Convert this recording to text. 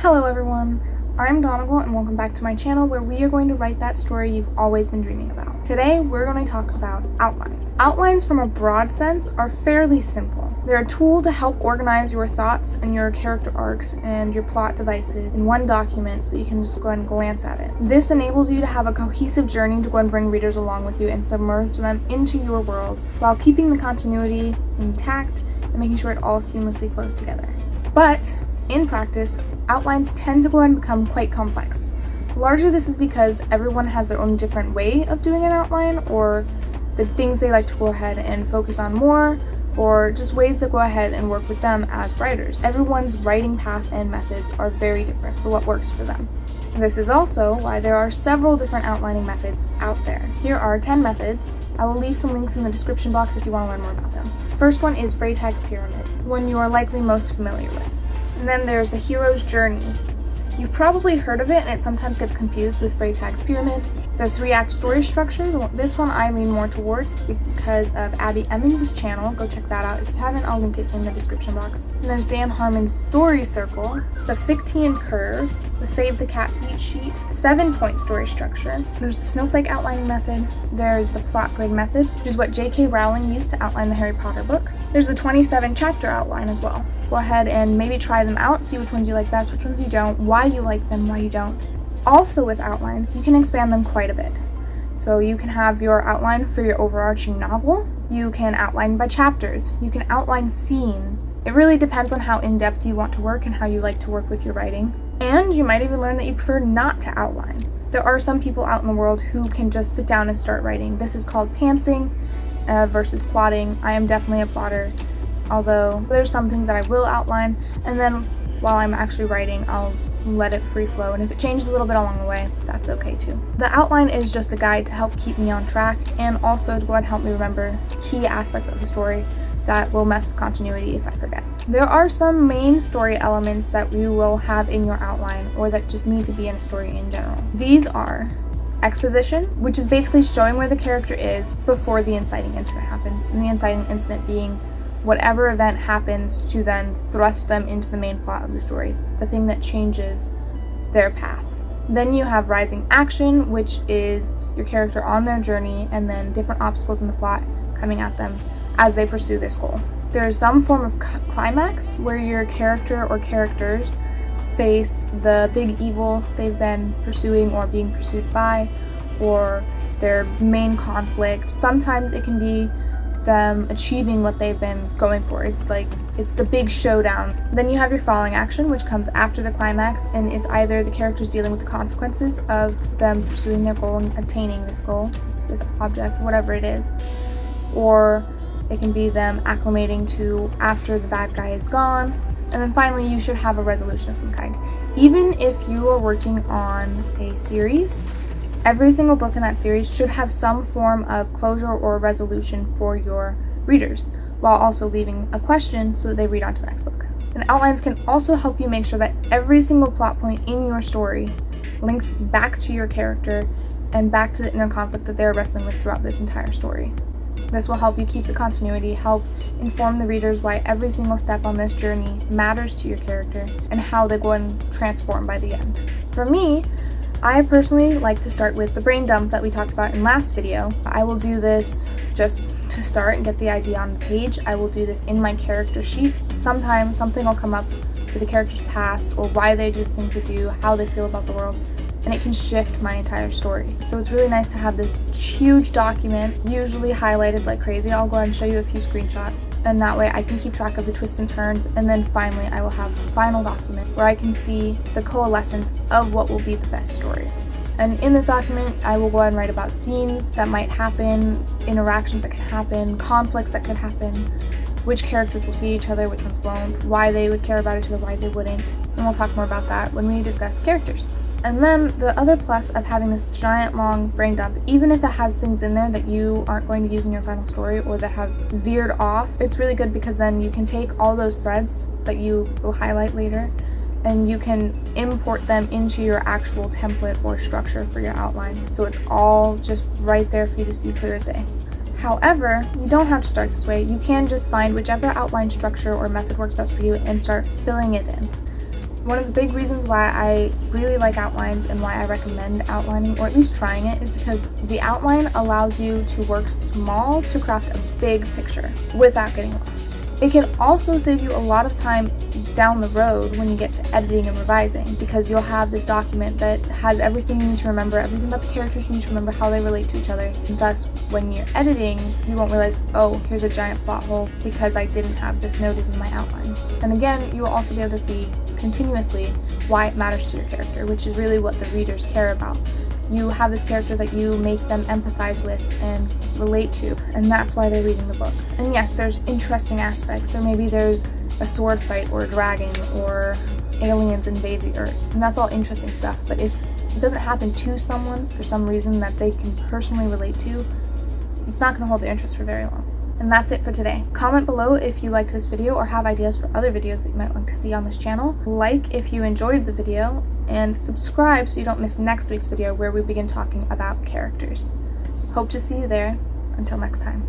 Hello everyone, I'm Donnegal and welcome back to my channel where we are going to write that story you've always been dreaming about. Today we're going to talk about outlines. Outlines from a broad sense are fairly simple. They're a tool to help organize your thoughts and your character arcs and your plot devices in one document so you can just go ahead and glance at it. This enables you to have a cohesive journey to go and bring readers along with you and submerge them into your world while keeping the continuity intact and making sure it all seamlessly flows together. But in practice, outlines tend to go and become quite complex. Largely this is because everyone has their own different way of doing an outline, or the things they like to go ahead and focus on more, or just ways that go ahead and work with them as writers. Everyone's writing path and methods are very different for what works for them. This is also why there are several different outlining methods out there. Here are 10 methods. I will leave some links in the description box if you want to learn more about them. First one is Freytag's pyramid, one you are likely most familiar with. And then there's the hero's journey. You've probably heard of it and it sometimes gets confused with Freytag's pyramid. The 3-act story structure, this one I lean more towards because of Abby Emmons' channel. Go check that out. If you haven't, I'll link it in the description box. And there's Dan Harmon's story circle, the Fichtean curve, the Save the Cat beat sheet, 7-point story structure. There's the snowflake outlining method. There's the plot grid method, which is what J.K. Rowling used to outline the Harry Potter books. There's the 27 chapter outline as well. Go ahead and maybe try them out, see which ones you like best, which ones you don't, why you like them, why you don't. Also with outlines, you can expand them quite a bit. So you can have your outline for your overarching novel. You can outline by chapters. You can outline scenes. It really depends on how in-depth you want to work and how you like to work with your writing. And you might even learn that you prefer not to outline. There are some people out in the world who can just sit down and start writing. This is called pantsing versus plotting. I am definitely a plotter, although there's some things that I will outline, and then while I'm actually writing, I'll let it free flow, and if it changes a little bit along the way, that's okay too. The outline is just a guide to help keep me on track and also to go ahead and help me remember key aspects of the story that will mess with continuity if I forget. There are some main story elements that you will have in your outline or that just need to be in a story in general. These are exposition, which is basically showing where the character is before the inciting incident happens, and the inciting incident being whatever event happens to then thrust them into the main plot of the story, the thing that changes their path. Then you have rising action, which is your character on their journey and then different obstacles in the plot coming at them as they pursue this goal. There is some form of climax where your character or characters face the big evil they've been pursuing or being pursued by, or their main conflict. Sometimes it can be them achieving what they've been going for. It's the big showdown. Then you have your falling action, which comes after the climax, and it's either the characters dealing with the consequences of them pursuing their goal and attaining this goal, this object, whatever it is, or it can be them acclimating to after the bad guy is gone. And then finally you should have a resolution of some kind. Even if you are working on a series, every single book in that series should have some form of closure or resolution for your readers, while also leaving a question so that they read on to the next book. And outlines can also help you make sure that every single plot point in your story links back to your character and back to the inner conflict that they're wrestling with throughout this entire story. This will help you keep the continuity, help inform the readers why every single step on this journey matters to your character, and how they go and transform by the end. For me, I personally like to start with the brain dump that we talked about in last video. I will do this just to start and get the idea on the page. I will do this in my character sheets. Sometimes something will come up with the character's past or why they do the things they do, how they feel about the world, and it can shift my entire story. So it's really nice to have this huge document, usually highlighted like crazy. I'll go ahead and show you a few screenshots, and that way I can keep track of the twists and turns, and then finally I will have the final document where I can see the coalescence of what will be the best story. And in this document, I will go ahead and write about scenes that might happen, interactions that could happen, conflicts that could happen, which characters will see each other, which ones won't, why they would care about each other, why they wouldn't, and we'll talk more about that when we discuss characters. And then the other plus of having this giant long brain dump, even if it has things in there that you aren't going to use in your final story or that have veered off, it's really good because then you can take all those threads that you will highlight later and you can import them into your actual template or structure for your outline. So it's all just right there for you to see clear as day. However, you don't have to start this way. You can just find whichever outline structure or method works best for you and start filling it in. One of the big reasons why I really like outlines and why I recommend outlining, or at least trying it, is because the outline allows you to work small to craft a big picture without getting lost. It can also save you a lot of time down the road when you get to editing and revising, because you'll have this document that has everything you need to remember, everything about the characters you need to remember, how they relate to each other. And thus, when you're editing, you won't realize, oh, here's a giant plot hole because I didn't have this noted in my outline. And again, you will also be able to see continuously why it matters to your character, which is really what the readers care about. You have this character that you make them empathize with and relate to, and that's why they're reading the book. And yes, there's interesting aspects. Maybe there's a sword fight or a dragon or aliens invade the earth, and that's all interesting stuff. But if it doesn't happen to someone for some reason that they can personally relate to, it's not going to hold their interest for very long. And that's it for today. Comment below if you liked this video or have ideas for other videos that you might want to see on this channel. Like if you enjoyed the video, and subscribe so you don't miss next week's video where we begin talking about characters. Hope to see you there. Until next time.